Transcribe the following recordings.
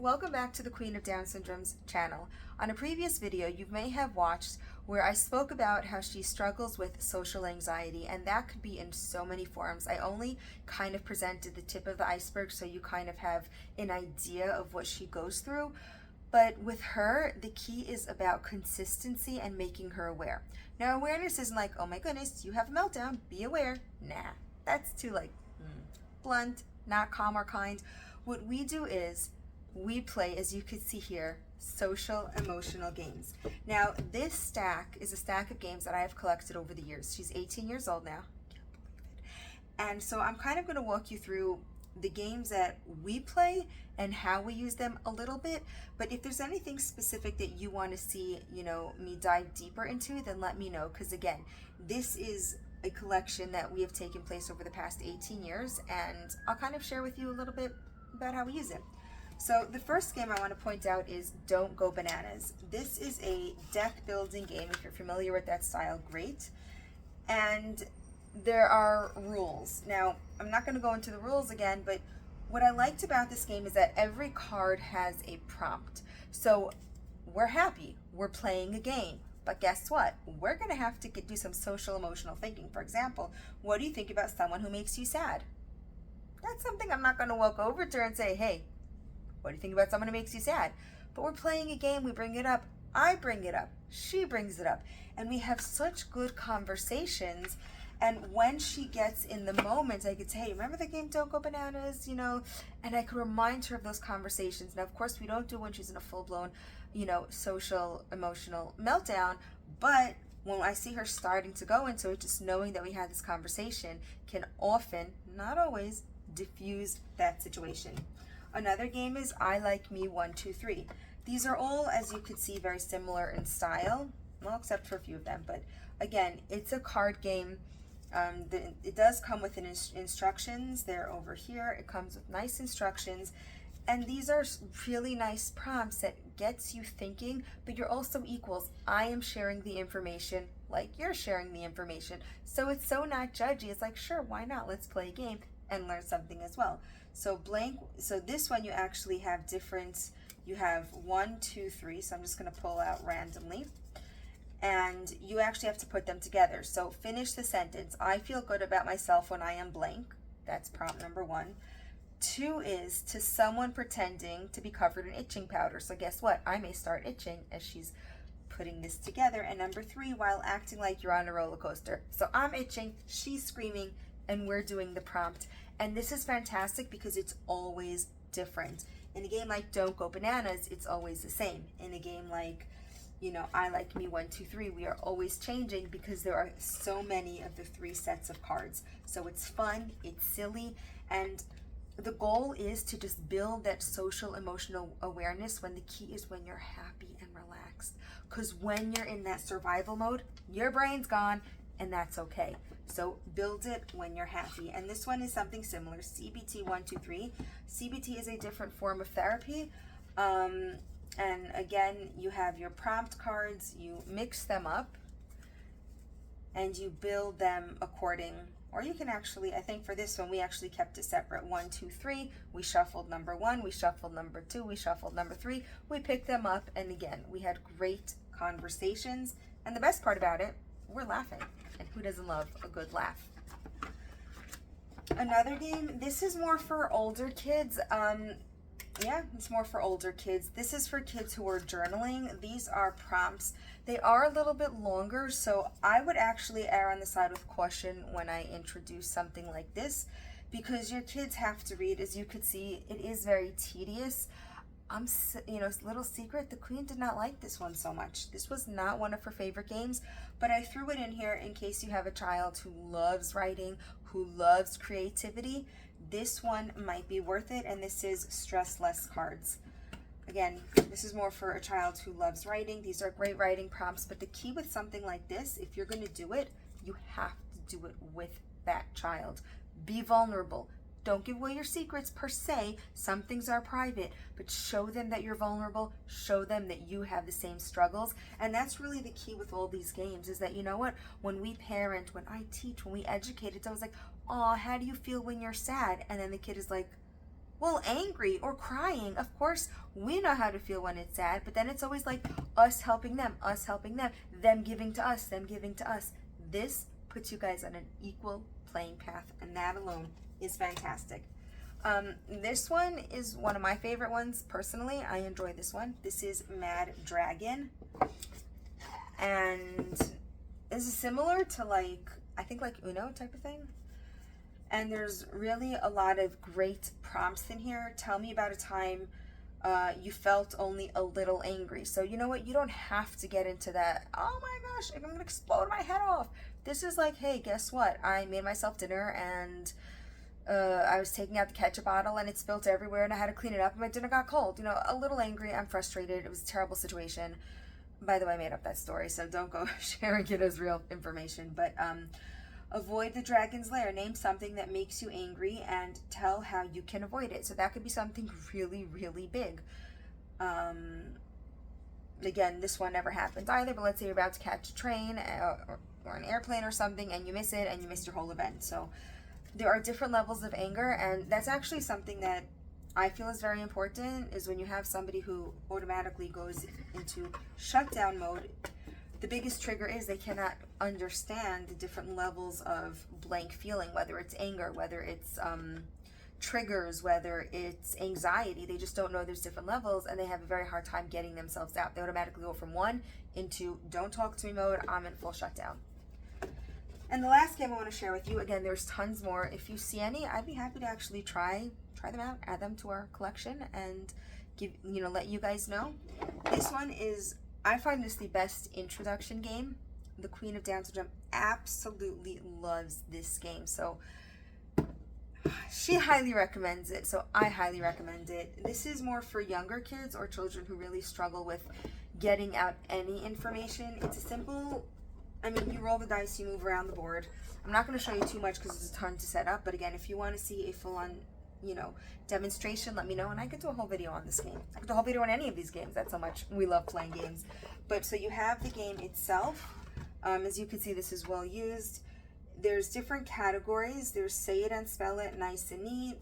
Welcome back to the Queen of Down Syndrome's channel. On a previous video, you may have watched where I spoke about how she struggles with social anxiety, and that could be in so many forms. I only kind of presented the tip of the iceberg so you kind of have an idea of what she goes through. But with her, the key is about consistency and making her aware. Now, awareness isn't like, oh my goodness, you have a meltdown, be aware. Nah, that's too blunt, not calm or kind. What we do is we play, as you can see here, social emotional games. Now, this stack is a stack of games that I have collected over the years. She's 18 years old now. Can't believe it. And so I'm kind of going to walk you through the games that we play and how we use them a little bit. But if there's anything specific that you want to see, me dive deeper into, then let me know. Because again, this is a collection that we have taken place over the past 18 years, and I'll kind of share with you a little bit about how we use it. So the first game I want to point out is Don't Go Bananas. This is a deck building game. If you're familiar with that style, great. And there are rules. Now, I'm not going to go into the rules again, but what I liked about this game is that every card has a prompt. So we're happy, we're playing a game. But guess what? We're going to have to do some social emotional thinking. For example, what do you think about someone who makes you sad? That's something I'm not going to walk over to her and say, hey, what do you think about someone who makes you sad? But we're playing a game, we bring it up, I bring it up, she brings it up, and we have such good conversations. And when she gets in the moment, I could say, hey, remember the game Don't Go Bananas, and I could remind her of those conversations. Now, of course, we don't do it when she's in a full-blown, social, emotional meltdown, but when I see her starting to go into it, just knowing that we had this conversation can often, not always, diffuse that situation. Another game is I Like Me 1, 2, 3. These are all, as you could see, very similar in style, well, except for a few of them. But again, it's a card game. It does come with instructions. They're over here. It comes with nice instructions. And these are really nice prompts that gets you thinking, but you're also equals. I am sharing the information like you're sharing the information. So it's so not judgy. It's like, sure, why not? Let's play a game and learn something as well. So this one you actually have you have 1, 2, 3, so I'm just going to pull out randomly. And you actually have to put them together. So finish the sentence. I feel good about myself when I am blank. That's prompt number 1. 2 is to someone pretending to be covered in itching powder. So guess what? I may start itching as she's putting this together. And number 3, while acting like you're on a roller coaster. So I'm itching, she's screaming, and we're doing the prompt. And this is fantastic because it's always different. In a game like Don't Go Bananas, it's always the same. In a game like, I Like Me 1, 2, 3, we are always changing because there are so many of the 3 sets of cards. So it's fun, it's silly, and the goal is to just build that social emotional awareness when the key is when you're happy and relaxed. Because when you're in that survival mode, your brain's gone, and that's okay. So build it when you're happy. And this one is something similar, CBT 1, 2, 3. CBT is a different form of therapy. And again, you have your prompt cards, you mix them up, and you build them according, or you can actually, I think for this one, we actually kept it separate. 1, 2, 3, we shuffled number 1, we shuffled number 2, we shuffled number 3, we picked them up, and again, we had great conversations. And the best part about it, we're laughing. And who doesn't love a good laugh? Another game, this is more for older kids. Yeah, it's more for older kids. This is for kids who are journaling. These are prompts. They are a little bit longer, so I would actually err on the side with caution when I introduce something like this, because your kids have to read. As you could see, it is very tedious. Little secret, the Queen did not like this one so much. This was not one of her favorite games, but I threw it in here in case you have a child who loves writing, who loves creativity. This one might be worth it, and this is Stress Less cards. Again, this is more for a child who loves writing. These are great writing prompts, but the key with something like this, if you're going to do it, you have to do it with that child. Be vulnerable. Don't give away your secrets per se. Some things are private, but show them that you're vulnerable. Show them that you have the same struggles. And that's really the key with all these games, is that, you know what, when we parent, when I teach, when we educate, it's always like, oh, how do you feel when you're sad? And then the kid is like, Well, angry or crying, of course, we know how to feel when it's sad, but then it's always like us helping them, them giving to us, them giving to us. This puts you guys on an equal playing path, and that alone is fantastic. This one is one of my favorite ones. Personally, I enjoy this one. This is Mad Dragon. And this is similar to I think like Uno type of thing. And there's really a lot of great prompts in here. Tell me about a time you felt only a little angry. So you know what? You don't have to get into that, oh my gosh, I'm gonna explode my head off. This is like, hey, guess what? I made myself dinner and I was taking out the ketchup bottle and it spilled everywhere and I had to clean it up and my dinner got cold. You know, a little angry, I'm frustrated. It was a terrible situation. By the way, I made up that story, so don't go sharing it as real information. But avoid the dragon's lair. Name something that makes you angry and tell how you can avoid it. So that could be something really, really big. Again, this one never happens either, but let's say you're about to catch a train or an airplane or something and you miss it and you miss your whole event. So there are different levels of anger, and that's actually something that I feel is very important, is when you have somebody who automatically goes into shutdown mode. The biggest trigger is they cannot understand the different levels of blank feeling, whether it's anger, whether it's triggers, whether it's anxiety. They just don't know there's different levels, and they have a very hard time getting themselves out. They automatically go from one into don't talk to me mode, I'm in full shutdown. And the last game I want to share with you, again, there's tons more. If you see any, I'd be happy to actually try them out, add them to our collection, and let you guys know. This one is, I find this the best introduction game. The Queen of Down Syndrome absolutely loves this game, so she highly recommends it, so I highly recommend it. This is more for younger kids or children who really struggle with getting out any information. It's a simple, you roll the dice, you move around the board. I'm not going to show you too much because there's a ton to set up, but again, if you want to see a full-on demonstration, let me know, and I could do a whole video on this game. I could do a whole video on any of these games. That's how much we love playing games. But so you have the game itself. As you can see, this is well used. There's different categories. There's Say It and Spell It, Nice and Neat,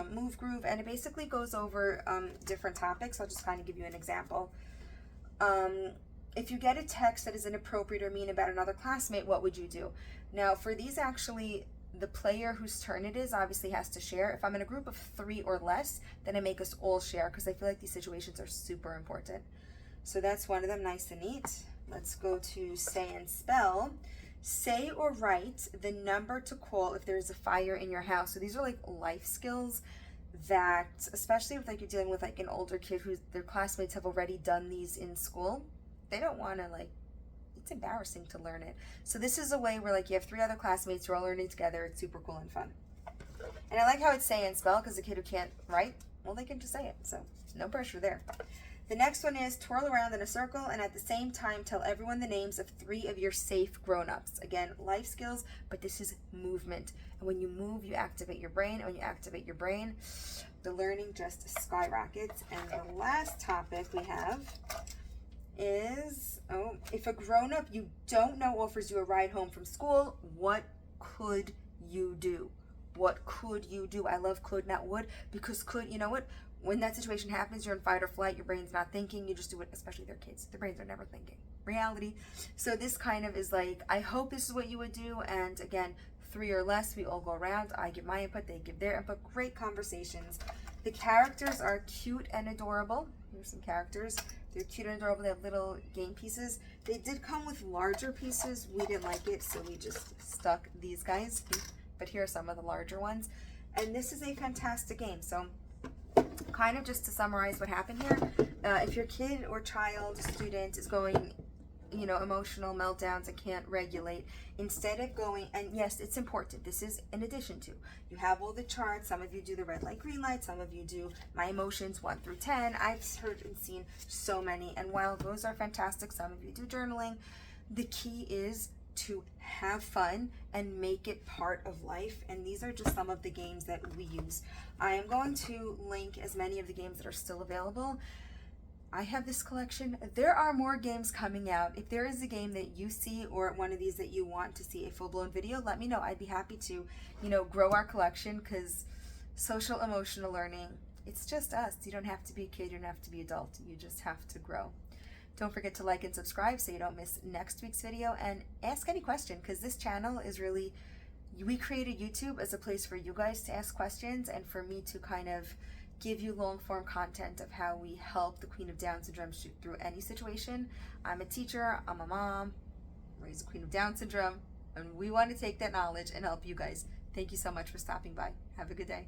Move Groove, and it basically goes over different topics. I'll just kind of give you an example. If you get a text that is inappropriate or mean about another classmate, what would you do? Now, for these, actually, the player whose turn it is obviously has to share. If I'm in a group of 3 or less, then I make us all share because I feel like these situations are super important. So that's one of them, Nice and Neat. Let's go to Say and Spell. Say or write the number to call if there's a fire in your house. So these are like life skills that, especially if you're dealing with an older kid who their classmates have already done these in school, they don't want to it's embarrassing to learn it. So this is a way where you have 3 other classmates, you're all learning together. It's super cool and fun. And I like how it's Say and Spell, because the kid who can't write, well, they can just say it. So no pressure there. The next one is twirl around in a circle and at the same time tell everyone the names of 3 of your safe grown-ups. Again, life skills, but this is movement. And when you move, you activate your brain. And when you activate your brain, the learning just skyrockets. And the last topic we have is, if a grown-up you don't know offers you a ride home from school, what could you do? What could you do? I love could, not would, because could, you know what? When that situation happens, you're in fight or flight, your brain's not thinking, you just do it, especially their kids. Their brains are never thinking. Reality. So this kind of is I hope this is what you would do, and again, 3 or less, we all go around, I give my input, they give their input, great conversations. The characters are cute and adorable. Here's some characters. They're cute and adorable. They have little game pieces. They did come with larger pieces. We didn't like it, so we just stuck these guys. But here are some of the larger ones. And this is a fantastic game. So kind of just to summarize what happened here, if your kid or child, student is going emotional meltdowns and can't regulate, instead of going, and yes, it's important, this is in addition to, you have all the charts, some of you do the red light, green light, some of you do my emotions 1 through 10, I've heard and seen so many, and while those are fantastic, some of you do journaling, the key is to have fun and make it part of life, and these are just some of the games that we use. I am going to link as many of the games that are still available. I have this collection. There are more games coming out. If there is a game that you see or one of these that you want to see a full-blown video, let me know. I'd be happy to, grow our collection, because social emotional learning. It's just us. You don't have to be a kid, you don't have to be adult. You just have to grow. Don't forget to like and subscribe so you don't miss next week's video, and ask any question, because this channel is really, we created YouTube as a place for you guys to ask questions and for me to kind of give you long form content of how we help the Queen of Down Syndrome through any situation. I'm a teacher, I'm a mom, raised a Queen of Down Syndrome, and we want to take that knowledge and help you guys. Thank you so much for stopping by. Have a good day.